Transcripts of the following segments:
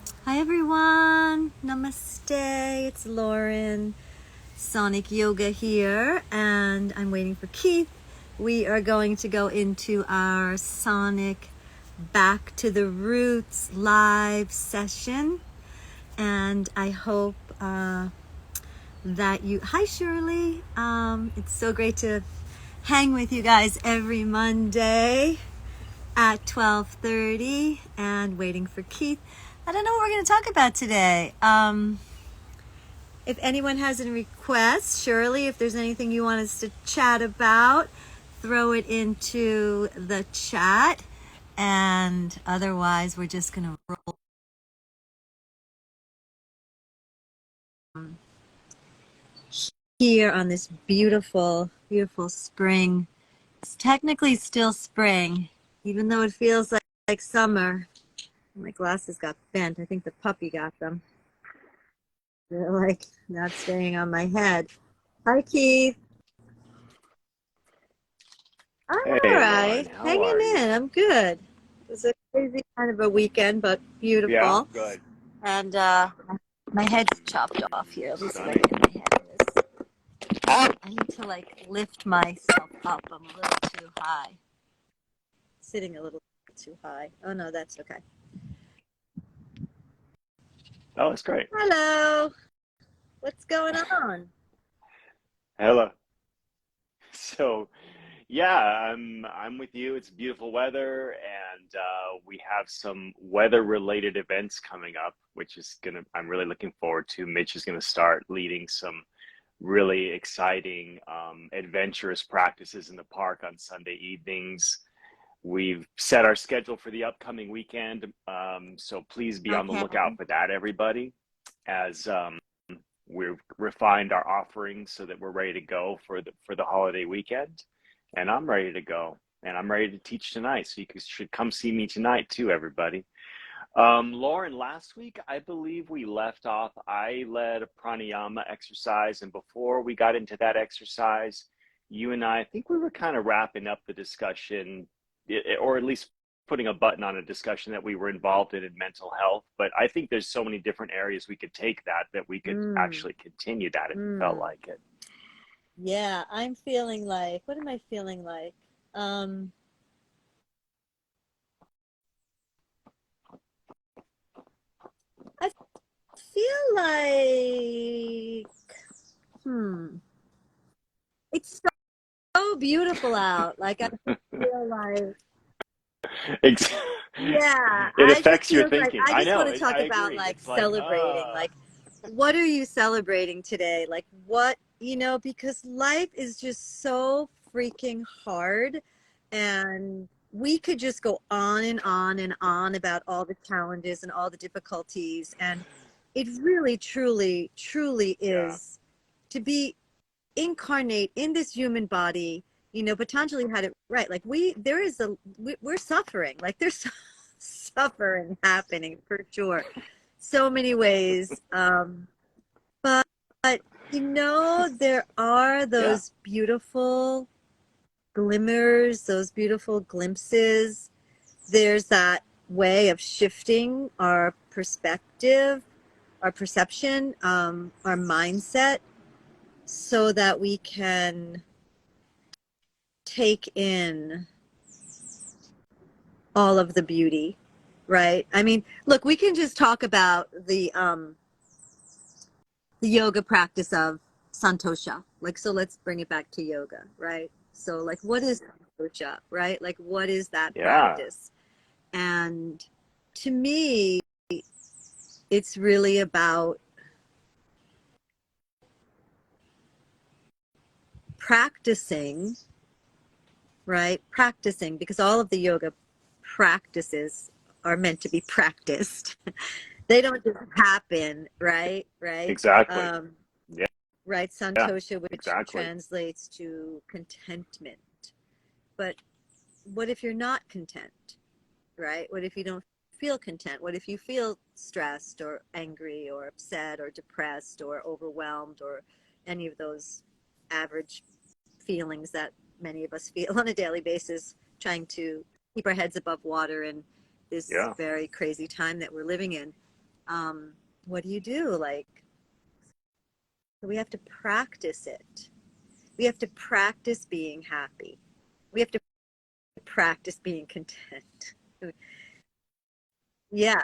Hi everyone, namaste, it's Lauren, Sonic Yoga here, and I'm waiting for Keith. We are going to go into our Sonic Back to the Roots live session, and I hope that you, hi Shirley, it's so great to hang with you guys every Monday at 12:30 and waiting for Keith. I don't know what we're going to talk about today. If anyone has any requests, Shirley, if there's anything you want us to chat about, throw it into the chat. And otherwise, we're just going to roll here on this beautiful, beautiful spring. It's technically still spring, even though it feels like summer. My glasses got bent. I think the puppy got them. They're like not staying on my head. Hi, Keith. I'm all Hey Lauren, right. how Hanging are you? in. I'm good. It was a crazy kind of a weekend, but Yeah, beautiful. good. And my head's chopped off here. Let me see if I Stunning. can get my hand in this. I need to like lift myself up. I'm a little too high. Sitting a little too high. Oh no, that's okay. Oh, it's great. Hello. What's going on? Hello. So, yeah, I'm with you. It's beautiful weather, and we have some weather-related events coming up, which is I'm really looking forward to. Mitch is gonna start leading some really exciting, adventurous practices in the park on Sunday evenings. We've set our schedule for the upcoming weekend, so please be on the Okay. lookout for that, everybody, as we've refined our offerings so that we're ready to go for the holiday weekend. And I'm ready to go, and I'm ready to teach tonight. So should come see me tonight too, everybody. Lauren, last week I believe we left off. I led a pranayama exercise, and before we got into that exercise, you and I think we were kind of wrapping up the discussion, or at least putting a button on a discussion that we were involved in mental health. But I think there's so many different areas we could take that we could Mm, actually continue that if you felt mm. like it. Yeah, I'm feeling like, what am I feeling like? Um, I feel like, it's so beautiful out. Like I feel like, Ex- yeah, It I just affects your feels like thinking. I I just know. want to talk I about agree. like It's like, celebrating. Like, what are you celebrating today? Like, what, because life is just so freaking hard, and we could just go on and on and on about all the challenges and all the difficulties, and it really, truly, truly yeah, is to be incarnate in this human body. Patanjali had it right. Like we're suffering. Like there's suffering happening for sure. So many ways. But there are yeah, those beautiful glimmers, those beautiful glimpses. There's that way of shifting our perspective, our perception, our mindset, so that we can take in all of the beauty, right? I mean, look, we can just talk about the yoga practice of santosha. Like, so let's bring it back to yoga, right? So like, what is santosha, right? Like, what is that yeah, practice? And to me, it's really about practicing, right? Practicing, because all of the yoga practices are meant to be practiced. They don't just happen, right? Right? exactly. Um, Yeah, right? yeah, Santosha, which exactly. translates to contentment. But what if you're not content, right? What if you don't feel content? What if you feel stressed or angry or upset or depressed or overwhelmed or any of those average feelings that many of us feel on a daily basis, trying to keep our heads above water in this Yeah, very crazy time that we're living in? What do you do? Like, we have to practice it. We have to practice being happy. We have to practice being content. Yeah.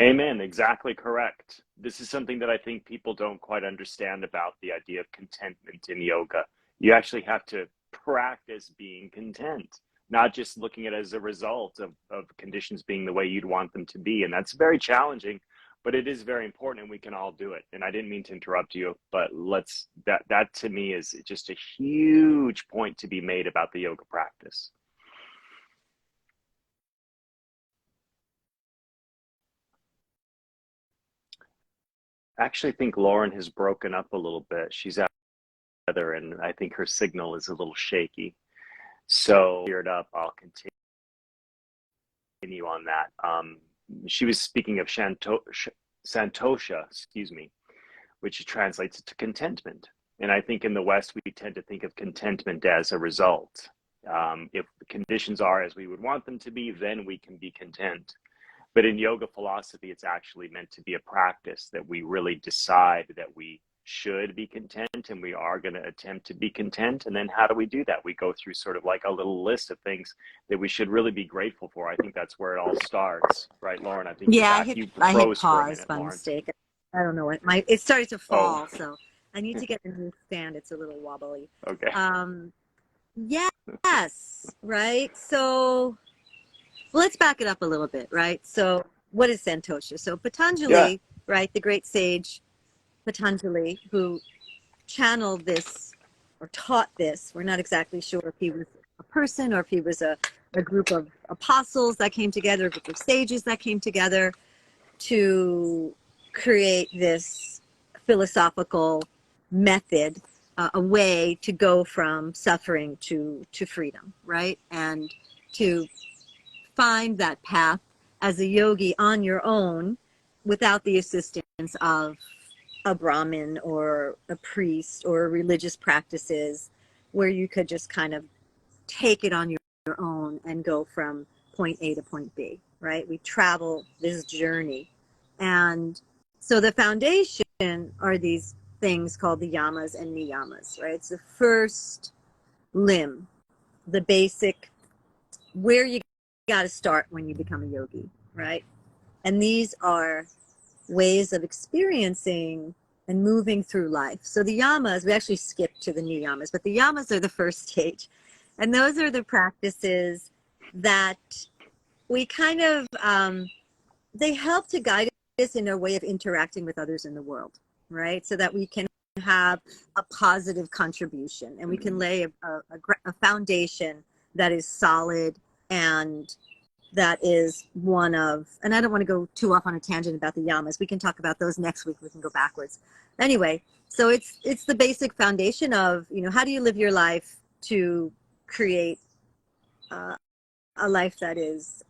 Amen. Exactly correct. This is something that I think people don't quite understand about the idea of contentment in yoga. You actually have to practice being content, not just looking at it as a result of conditions being the way you'd want them to be. And that's very challenging, but it is very important and we can all do it. And I didn't mean to interrupt you, but that to me is just a huge point to be made about the yoga practice. I actually think Lauren has broken up a little bit. She's out there, and I think her signal is a little shaky. So, cleared up, I'll continue on that. She was speaking of Santosha, excuse me, which translates to contentment. And I think in the West, we tend to think of contentment as a result. If the conditions are as we would want them to be, then we can be content. But in yoga philosophy, it's actually meant to be a practice that we really decide that we should be content and we are going to attempt to be content. And then how do we do that? We go through sort of like a little list of things that we should really be grateful for. I think that's where it all starts, right, Lauren? I think you're Yeah, back. You I hit froze for a pause minute, by Lauren. mistake. I don't know what it started to Oh, fall, so I need to get a new stand. It's a little wobbly. okay. Um, yes, right. So let's back it up a little bit, right? So what is Santosha? So Yeah. Patanjali, right, the great sage Patanjali, who channeled this or taught this. We're not exactly sure if he was a person or if he was a group of apostles that came together, a group of sages that came together to create this philosophical method, a way to go from suffering to freedom, right? And to find that path as a yogi on your own without the assistance of a Brahmin or a priest or religious practices, where you could just kind of take it on your own and go from point A to point B, right? We travel this journey. And so the foundation are these things called the yamas and niyamas, right? It's the first limb, the basic, where you got to start when you become a yogi, right? And these are ways of experiencing and moving through life. So the yamas, we actually skipped to the niyamas, but the yamas are the first stage. And those are the practices that we kind of, they help to guide us in our way of interacting with others in the world, right? So that we can have a positive contribution and we can lay a foundation that is solid and that is one of, and I don't want to go too off on a tangent about the yamas. We can talk about those next week. We can go backwards. Anyway, so it's the basic foundation of, how do you live your life to create a life that is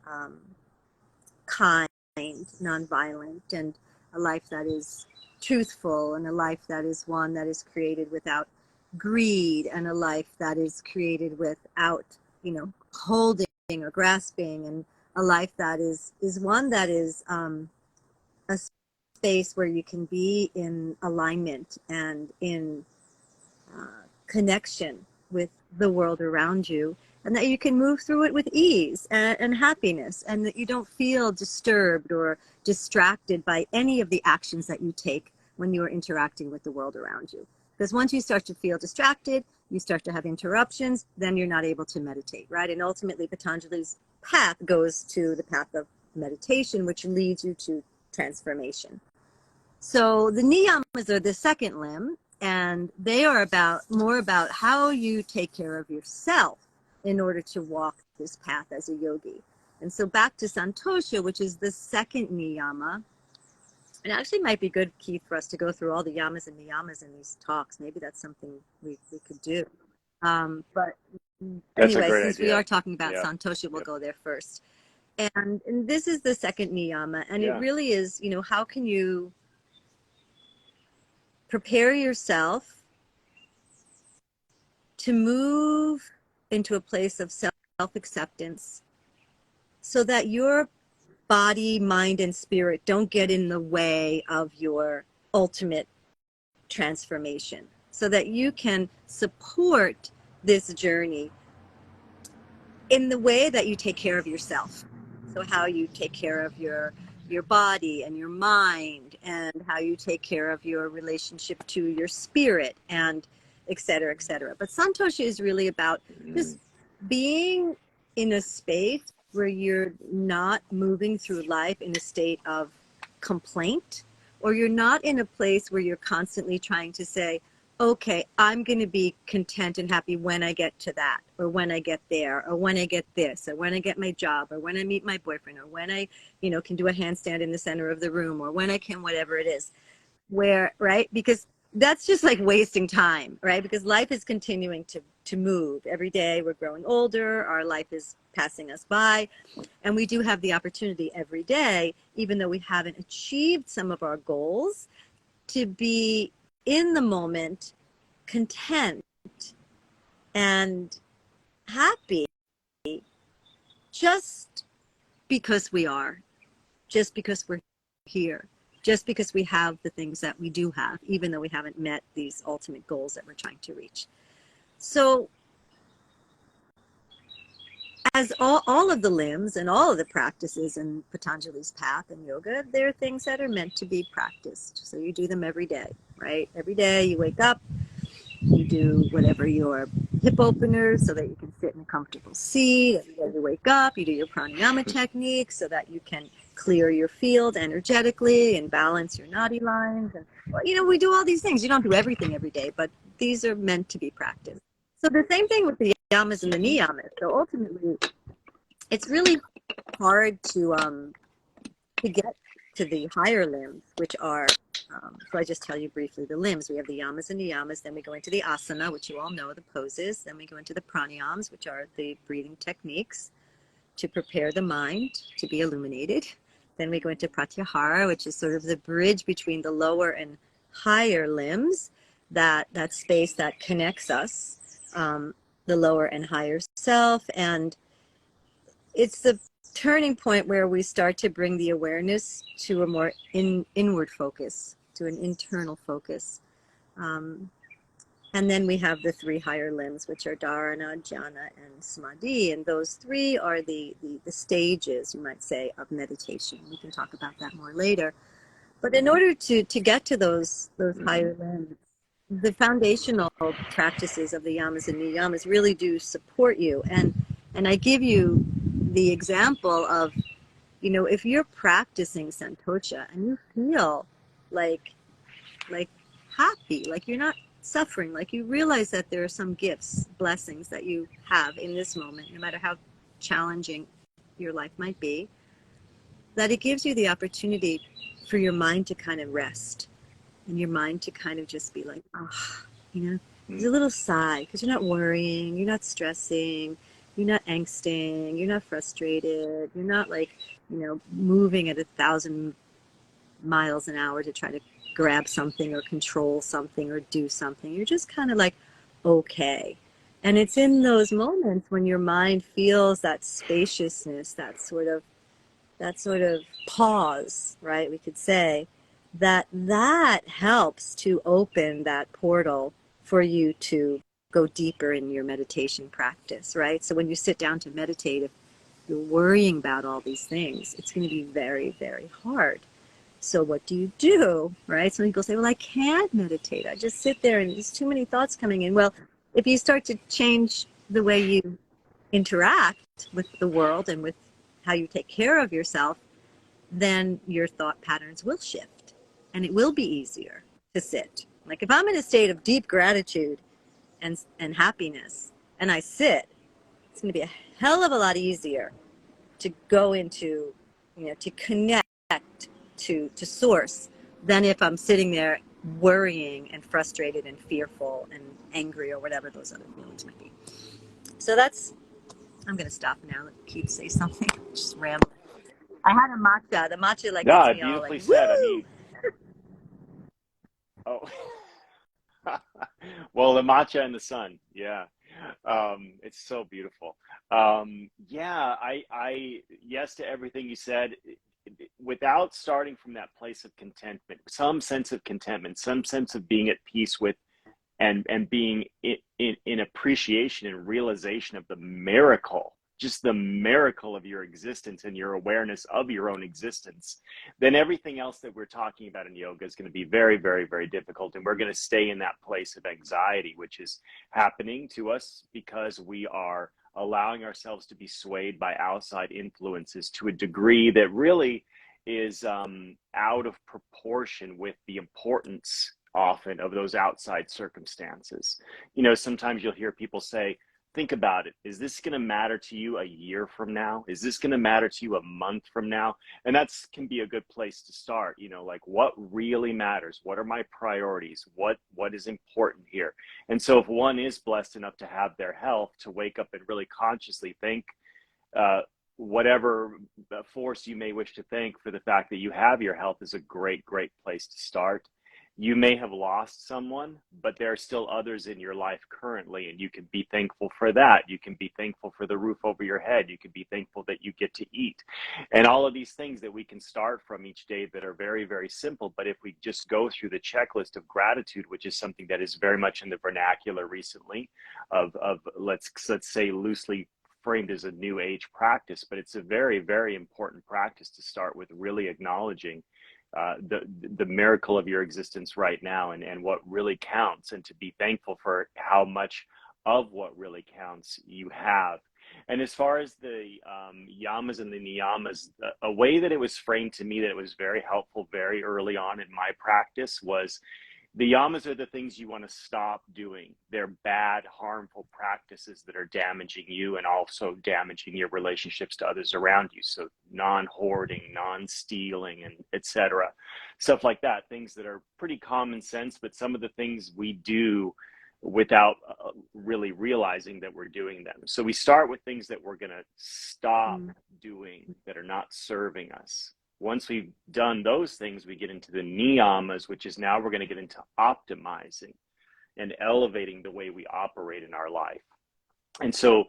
kind, nonviolent, and a life that is truthful, and a life that is one that is created without greed, and a life that is created without, holding or grasping, and a life that is one that is a space where you can be in alignment and in connection with the world around you, and that you can move through it with ease and happiness, and that you don't feel disturbed or distracted by any of the actions that you take when you are interacting with the world around you. Because once you start to feel distracted, you start to have interruptions, then you're not able to meditate, right? And ultimately, Patanjali's path goes to the path of meditation, which leads you to transformation. So the niyamas are the second limb, and they are more about how you take care of yourself in order to walk this path as a yogi. And so back to Santosha, which is the second niyama. It actually might be good, Keith, for us to go through all the yamas and niyamas in these talks. Maybe that's something we could do. But That's a anyway, great since we idea. are talking about Yeah. Santosha, we'll Yep. go there first. And this is the second niyama, and it Yeah. really is, how can you prepare yourself to move into a place of self-acceptance so that your body, mind, and spirit don't get in the way of your ultimate transformation, so that you can support this journey in the way that you take care of yourself. So how you take care of your body and your mind, and how you take care of your relationship to your spirit, and et cetera, et cetera. But Santosha is really about just being in a space where you're not moving through life in a state of complaint, or you're not in a place where you're constantly trying to say, okay, I'm going to be content and happy when I get to that, or when I get there, or when I get this, or when I get my job, or when I meet my boyfriend, or when I, can do a handstand in the center of the room, or when I can, whatever it is. Where, right? Because that's just like wasting time, right? Because life is continuing to move. Every day we're growing older, our life is passing us by, and we do have the opportunity every day, even though we haven't achieved some of our goals, to be in the moment, content and happy, just because we are, just because we're here, just because we have the things that we do have, even though we haven't met these ultimate goals that we're trying to reach. So as all of the limbs and all of the practices in Patanjali's path and yoga, they're things that are meant to be practiced. So you do them every day, right? Every day you wake up, you do whatever your hip opener so that you can sit in a comfortable seat. Every day you wake up, you do your pranayama technique so that you can clear your field energetically and balance your nadi lines. And we do all these things. You don't do everything every day, but these are meant to be practiced. So the same thing with the yamas and the niyamas. So ultimately, it's really hard to get to the higher limbs, which are, so I just tell you briefly the limbs. We have the yamas and niyamas, then we go into the asana, which you all know, the poses, then we go into the pranayams, which are the breathing techniques to prepare the mind to be illuminated. Then we go into pratyahara, which is sort of the bridge between the lower and higher limbs, that space that connects us, the lower and higher self. And it's the turning point where we start to bring the awareness to a more inward focus, to an internal focus. And then we have the three higher limbs, which are dharana, jhana, and samadhi. And those three are the stages, you might say, of meditation. We can talk about that more later. But in order to get to those higher limbs, the foundational practices of the yamas and niyamas really do support you. And I give you the example of, if you're practicing Santosha and you feel like happy, like you're not suffering, like you realize that there are some gifts, blessings that you have in this moment, no matter how challenging your life might be, that it gives you the opportunity for your mind to kind of rest, and your mind to kind of just be like, there's a little sigh, because you're not worrying, you're not stressing, you're not angsting, you're not frustrated, you're not moving at 1,000 miles an hour to try to grab something or control something or do something. You're just kind of like, okay. And it's in those moments when your mind feels that spaciousness, that sort of pause, right? We could say that helps to open that portal for you to go deeper in your meditation practice, right? So when you sit down to meditate, if you're worrying about all these things, it's going to be very, very hard. So what do you do, right? Some people say, well, I can't meditate. I just sit there and there's too many thoughts coming in. Well, if you start to change the way you interact with the world and with how you take care of yourself, then your thought patterns will shift and it will be easier to sit. Like if I'm in a state of deep gratitude and happiness and I sit, it's going to be a hell of a lot easier to go into, to connect to source than if I'm sitting there worrying and frustrated and fearful and angry or whatever those other feelings might be. So I'm going to stop now. Let Keith say something. Just rambling. I had a matcha. The matcha gets Yeah, me all beautifully said. I woo! mean, oh, well, the matcha and the sun. Yeah. It's so beautiful. Yeah, I yes to everything you said. without starting from that place of contentment, some sense of contentment, some sense of being at peace with and being in appreciation and realization of the miracle, just the miracle of your existence and your awareness of your own existence, then everything else that we're talking about in yoga is going to be very, very, very difficult. And we're going to stay in that place of anxiety, which is happening to us because we are allowing ourselves to be swayed by outside influences to a degree that really is out of proportion with the importance often of those outside circumstances. You know, sometimes you'll hear people say, think about it. Is this going to matter to you a year from now? Is this going to matter to you a month from now? And that's can be a good place to start. You know, like what really matters? What are my priorities? What is important here? And so if one is blessed enough to have their health, to wake up and really consciously think, whatever force you may wish to thank for the fact that you have your health is a great, great place to start. You may have lost someone, but there are still others in your life currently, and you can be thankful for that. You can be thankful for the roof over your head. You can be thankful that you get to eat. And all of these things that we can start from each day that are very, very simple. But if we just go through the checklist of gratitude, which is something that is very much in the vernacular recently of let's say loosely framed as a new age practice, but it's a very, very important practice to start with really acknowledging the miracle of your existence right now and what really counts, and to be thankful for how much of what really counts you have. And as far as the yamas and the niyamas, a way that it was framed to me that it was very helpful very early on in my practice was the yamas are the things you want to stop doing. They're bad, harmful practices that are damaging you and also damaging your relationships to others around you. So non-hoarding, non-stealing, and etc. Stuff like that. Things that are pretty common sense, but some of the things we do without really realizing that we're doing them. So we start with things that we're going to stop doing that are not serving us. Once we've done those things, we get into the niyamas, which is now we're going to get into optimizing and elevating the way we operate in our life. And so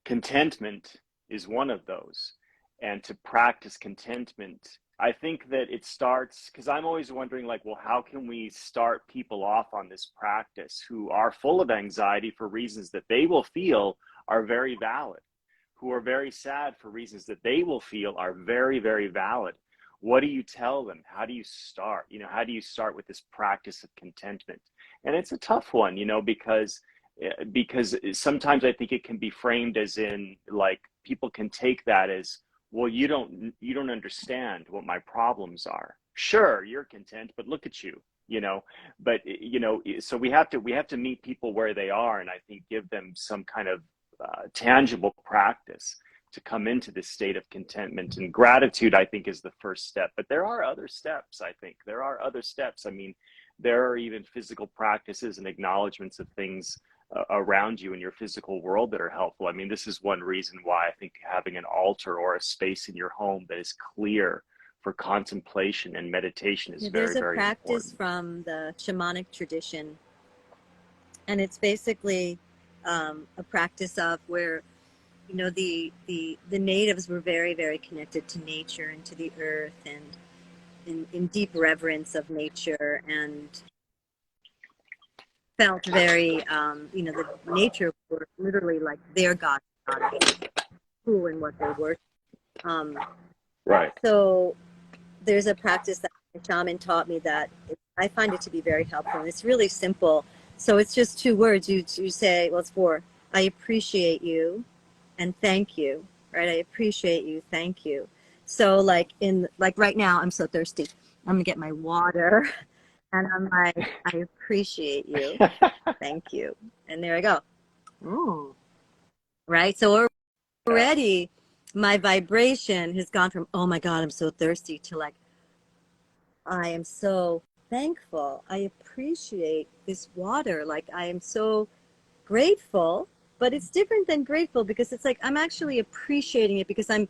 contentment is one of those. And to practice contentment, I think that it starts, because I'm always wondering, like, well, how can we start people off on this practice who are full of anxiety for reasons that they will feel are very valid, who are very sad for reasons that they will feel are very, very valid? What do you tell them? How do you start? You know, how do you start with this practice of contentment? And it's a tough one, you know, because sometimes I think it can be framed as in, like, people can take that as, well, you don't understand what my problems are. Sure, you're content, but look at you, you know. But you know, so we have to meet people where they are, and I think give them some kind of tangible practice to come into this state of contentment. And gratitude, I think, is the first step. But there are other steps, I think. There are other steps. I mean, there are even physical practices and acknowledgments of things around you in your physical world that are helpful. I mean, this is one reason why I think having an altar or a space in your home that is clear for contemplation and meditation is very, very important. There's a practice from the shamanic tradition, and it's basically a practice of where, you know, the natives were very, very connected to nature and to the earth, and in deep reverence of nature, and felt very, you know, the nature were literally like their god, who and what they were. Right. So there's a practice that a shaman taught me that I find it to be very helpful. And it's really simple. So it's just two words. You say, well, it's four. I appreciate you and thank you, right? I appreciate you, thank you. So like right now, I'm so thirsty. I'm gonna get my water. And I'm like, I appreciate you. Thank you. And there I go. Ooh. Right? So already my vibration has gone from, oh my God, I'm so thirsty, to like, I am so thankful. I appreciate this water. Like, I am so grateful. But it's different than grateful, because it's like I'm actually appreciating it because I'm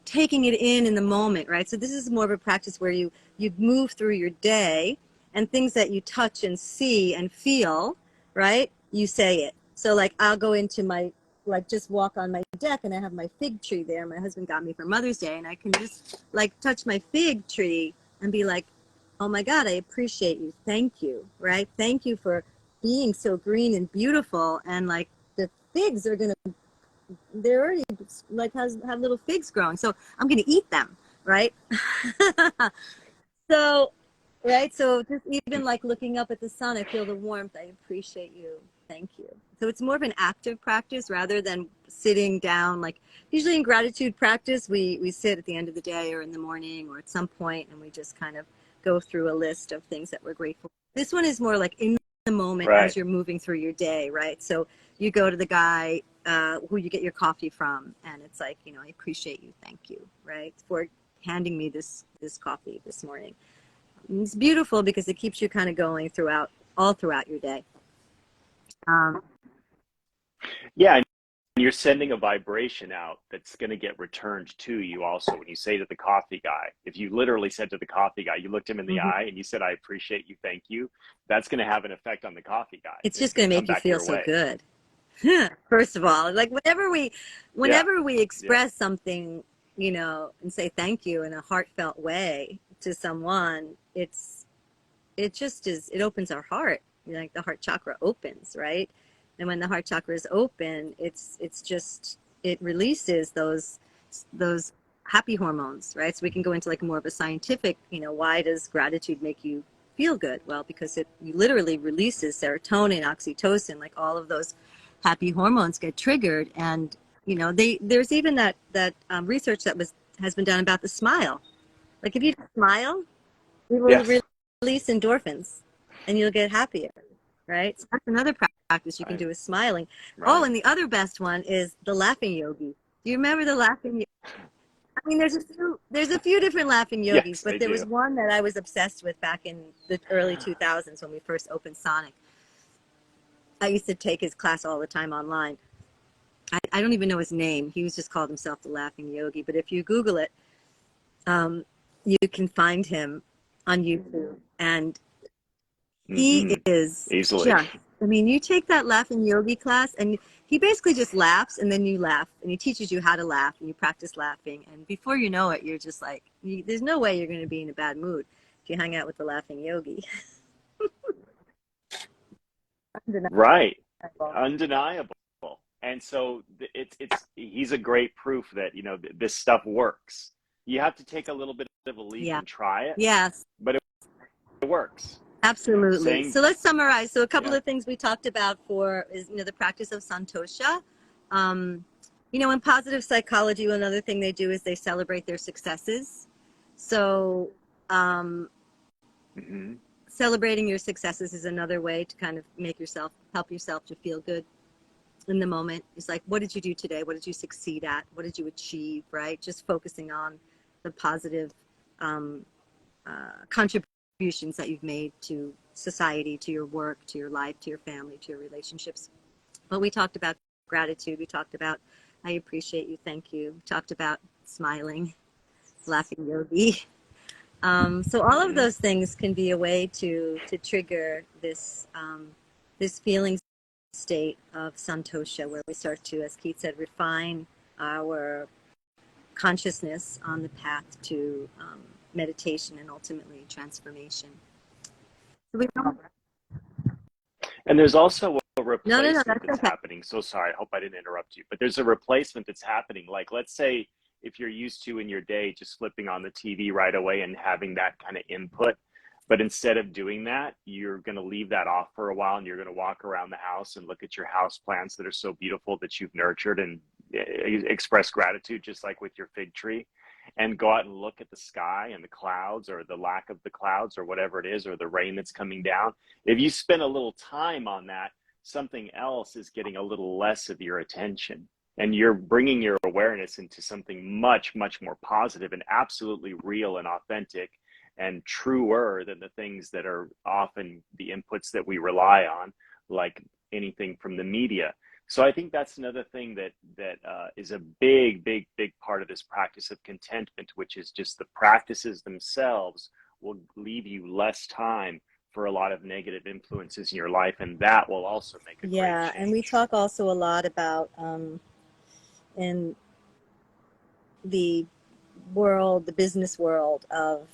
taking it in the moment, right? So this is more of a practice where you move through your day, and things that you touch and see and feel, right? You say it. So like I'll go into my like just walk on my deck and I have my fig tree there. My husband got me for Mother's Day, and I can just like touch my fig tree and be like, oh my God, I appreciate you. Thank you. Right. Thank you for being so green and beautiful. And like the figs are going to, they're already like have little figs growing. So I'm going to eat them. Right. So, right. So just even like looking up at the sun, I feel the warmth. I appreciate you. Thank you. So it's more of an active practice rather than sitting down. Like usually in gratitude practice, we sit at the end of the day or in the morning or at some point and we just kind of go through a list of things that we're grateful for. This one is more like in the moment Right. as you're moving through your day, right? So you go to the guy who you get your coffee from and it's like, I appreciate you. Thank you, right? For handing me this coffee this morning. It's beautiful because it keeps you kind of going all throughout your day. Um, Yeah, and you're sending a vibration out that's going to get returned to you also when you say to the coffee guy. If you literally said to the coffee guy, you looked him in the mhm. eye and you said, I appreciate you, thank you, that's going to have an effect on the coffee guy. It's And it's just going going to to come make you back feel your so way. good. First of all, like Yeah, whenever we yeah, express something, and say thank you in a heartfelt way to someone, it just is, it opens our heart. Like the heart chakra opens, right? And when the heart chakra is open, it's just, it releases those happy hormones, right? So we can go into like more of a scientific, why does gratitude make you feel good? Well, because it literally releases serotonin, oxytocin, like all of those happy hormones get triggered. And there's even that research that has been done about the smile. Like if you smile, it will yes, release endorphins and you'll get happier, right? So that's another practice you can right, do is smiling. Oh, right. and the other best one is the laughing yogi. Do you remember the laughing? I mean, there's a few different laughing yogis, Yes, but I there was do. one that I was obsessed with back in the early 2000s when we first opened Sonic. I used to take his class all the time online. I don't even know his name. He was just called himself the laughing yogi. But if you Google it, um, you can find him on YouTube. And he Hmm. is Easily. just, I mean, you take that laughing yogi class and he basically just laughs and then you laugh and he teaches you how to laugh and you practice laughing. And before you know it, you're just like, there's no way you're going to be in a bad mood if you hang out with the laughing yogi. Right. Undeniable. And so it's he's a great proof that, this stuff works. You have to take a little bit of a leap Yeah. and try it, Yes, but it works. absolutely. Saying, So let's summarize. So a couple yeah. of things we talked about for is, the practice of santosha. Um, in positive psychology, another thing they do is they celebrate their successes. So um, Hmm. celebrating your successes is another way to kind of help yourself to feel good in the moment. It's like, what did you do today? What did you succeed at? What did you achieve? Right? Just focusing on the positive um, contributions that you've made to society, to your work, to your life, to your family, to your relationships. But we talked about gratitude. We talked about I appreciate you, thank you. We talked about smiling, laughing yogi. So all of Hmm. those things can be a way to trigger this feeling state of santosha, where we start to, as Keith said, refine our consciousness on the path to meditation and ultimately transformation. So And there's also a no, replacement that's that's okay. happening. So sorry, I hope I didn't interrupt you, but there's a replacement that's happening. Like, let's say if you're used to in your day just flipping on the TV right away and having that kind of input, but instead of doing that, you're going to leave that off for a while and you're going to walk around the house and look at your house plants that are so beautiful that you've nurtured and express gratitude, just like with your fig tree, and go out and look at the sky and the clouds or the lack of the clouds or whatever it is, or the rain that's coming down. If you spend a little time on that, something else is getting a little less of your attention. And you're bringing your awareness into something much, much more positive and absolutely real and authentic and truer than the things that are often the inputs that we rely on, like anything from the media. So I think that's another thing that is a big, big, big part of this practice of contentment, which is just the practices themselves will leave you less time for a lot of negative influences in your life, and that will also make a great Yeah, and we change. talk also a lot about in the world, the business world of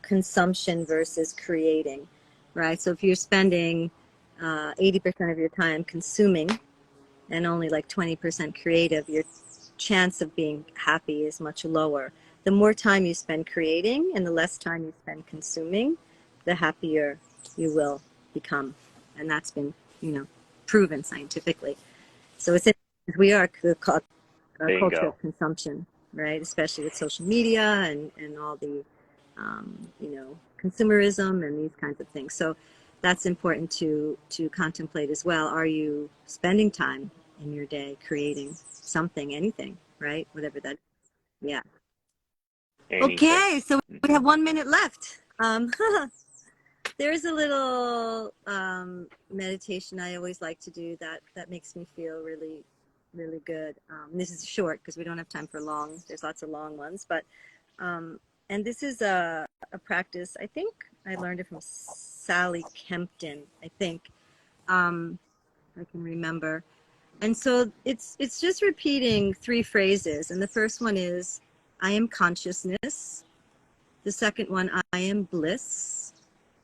consumption versus creating, right? So if you're spending 80% of your time consuming and only like 20% creative, your chance of being happy is much lower. The more time you spend creating and the less time you spend consuming, the happier you will become. And that's been, you know, proven scientifically. So it's we are a culture Bingo. of consumption, right? Especially with social media and all the, you know, consumerism and these kinds of things. So that's important to contemplate as well. Are you spending time in your day creating something, anything, right? Whatever that. Yeah. Anything. Okay, so we Hmm. have 1 minute left. There's a little meditation I always like to do that makes me feel really, really good. This is short because we don't have time for long. There's lots of long ones, but and this is a practice. I think I learned it from Sally Kempton. I think I can remember. And so it's just repeating 3 phrases. And the first one is, "I am consciousness." The second one, "I am bliss."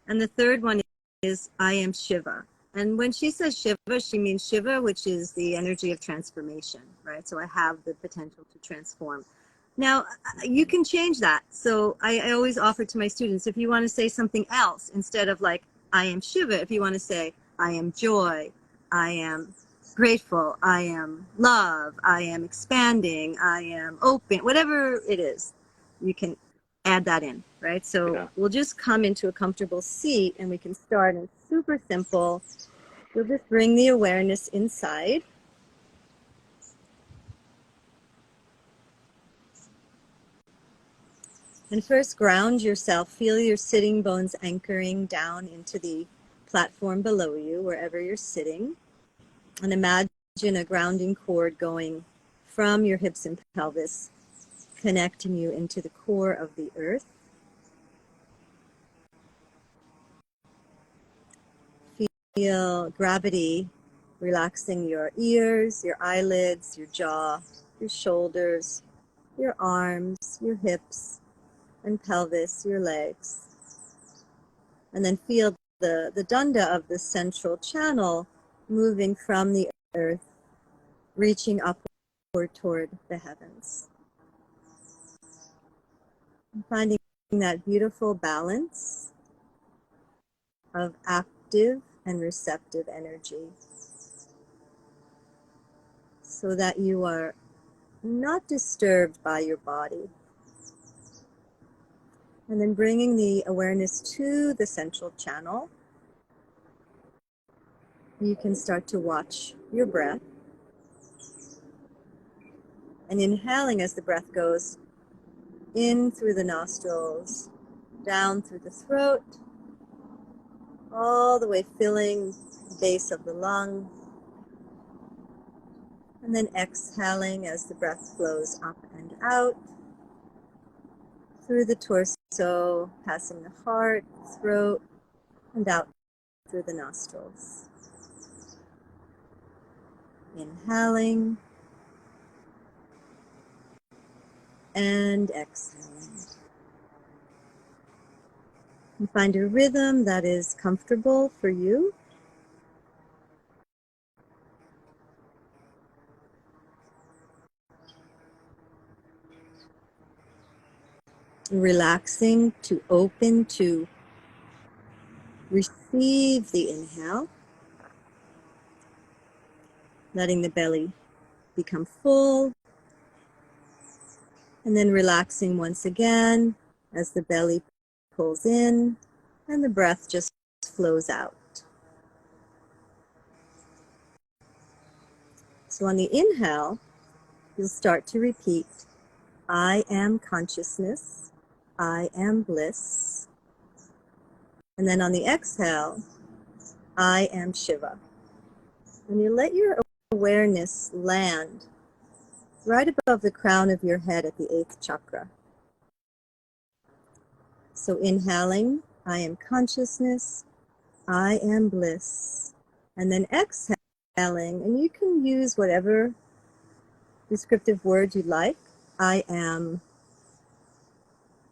And the third one is, "I am Shiva." And when she says Shiva, she means Shiva, which is the energy of transformation, right? So I have the potential to transform. Now, you can change that. So I always offer to my students, if you want to say something else, instead of like, "I am Shiva," if you want to say, "I am joy, I am grateful, I am love, I am expanding, I am open," whatever it is, you can add that in, right? So Yeah. we'll just come into a comfortable seat and we can start. And it's super simple. You'll just bring the awareness inside. And first ground yourself. Feel your sitting bones anchoring down into the platform below you, wherever you're sitting. And imagine a grounding cord going from your hips and pelvis, connecting you into the core of the earth. Feel gravity relaxing your ears, your eyelids, your jaw, your shoulders, your arms, your hips and pelvis, your legs. And then feel the dunda of the central channel moving from the earth, reaching upward toward the heavens. And finding that beautiful balance of active and receptive energy so that you are not disturbed by your body. And then bringing the awareness to the central channel, you can start to watch your breath. And inhaling as the breath goes in through the nostrils, down through the throat, all the way filling the base of the lung. And then exhaling as the breath flows up and out through the torso, passing the heart, throat, and out through the nostrils. Inhaling and exhaling. And find a rhythm that is comfortable for you. Relaxing to open to receive the inhale, letting the belly become full, and then relaxing once again as the belly pulls in and the breath just flows out. So on the inhale, you'll start to repeat, "I am consciousness, I am bliss." And then on the exhale, "I am Shiva." And you let your awareness land right above the crown of your head at the 8th chakra. So inhaling, "I am consciousness, I am bliss. And then exhaling, and you can use whatever descriptive word you like. I am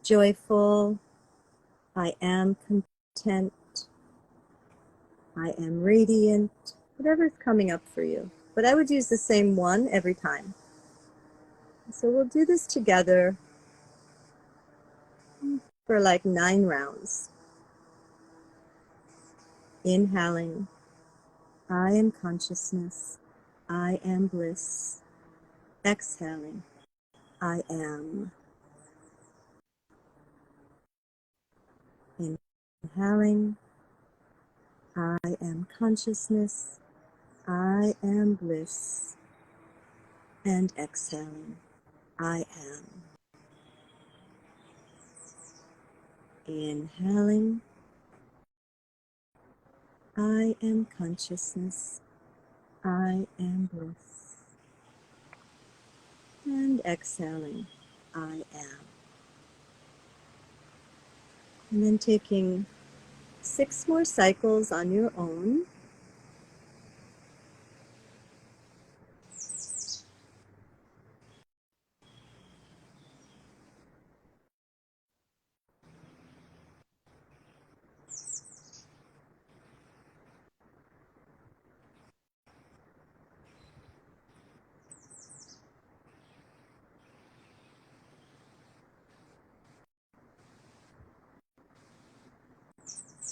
joyful. I am content. I am radiant. Whatever's coming up for you. But I would use the same one every time. So we'll do this together for like 9 rounds. Inhaling. I am consciousness. I am bliss. Exhaling. I am. Inhaling. I am consciousness. I am bliss. And exhaling. I am. Inhaling. I am consciousness. I am bliss. And exhaling. I am. And then taking 6 more cycles on your own.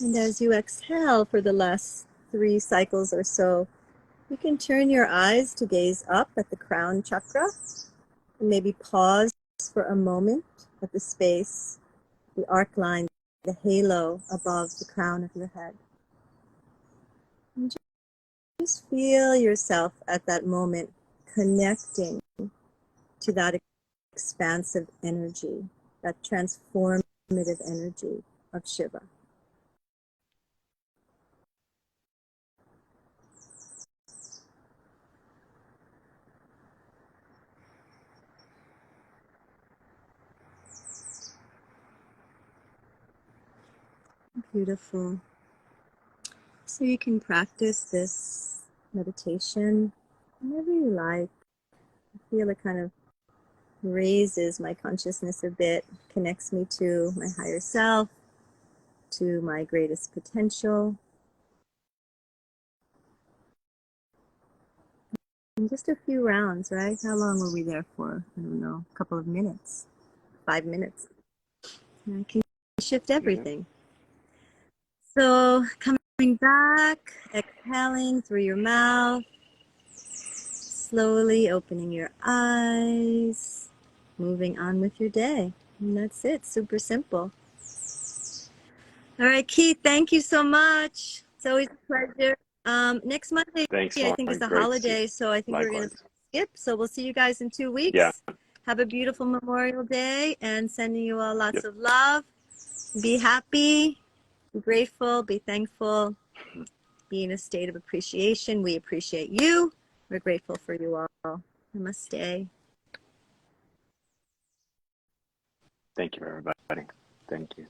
And as you exhale for the last 3 cycles or so, you can turn your eyes to gaze up at the crown chakra and maybe pause for a moment at the space, the arc line, the halo above the crown of your head. And just feel yourself at that moment connecting to that expansive energy, that transformative energy of Shiva. Beautiful. So you can practice this meditation whenever you like. I feel it kind of raises my consciousness a bit, connects me to my higher self, to my greatest potential. And just a few rounds, right? How long were we there for? I don't know, a couple of minutes, 5 minutes. And I can shift everything. So coming back, exhaling through your mouth, slowly opening your eyes, moving on with your day. And that's it, super simple. All right, Keith, thank you so much. It's always a pleasure. Next Monday, Thanks, I Lauren. think, is a Great to see you. holiday, so I think we're going to Likewise. skip. So we'll see you guys in 2 weeks. Yeah. Have a beautiful Memorial Day and sending you all lots of love. Be happy, be grateful, be thankful, be in a state of appreciation. We appreciate you. We're grateful for you all. Namaste. Thank you, everybody. Thank you.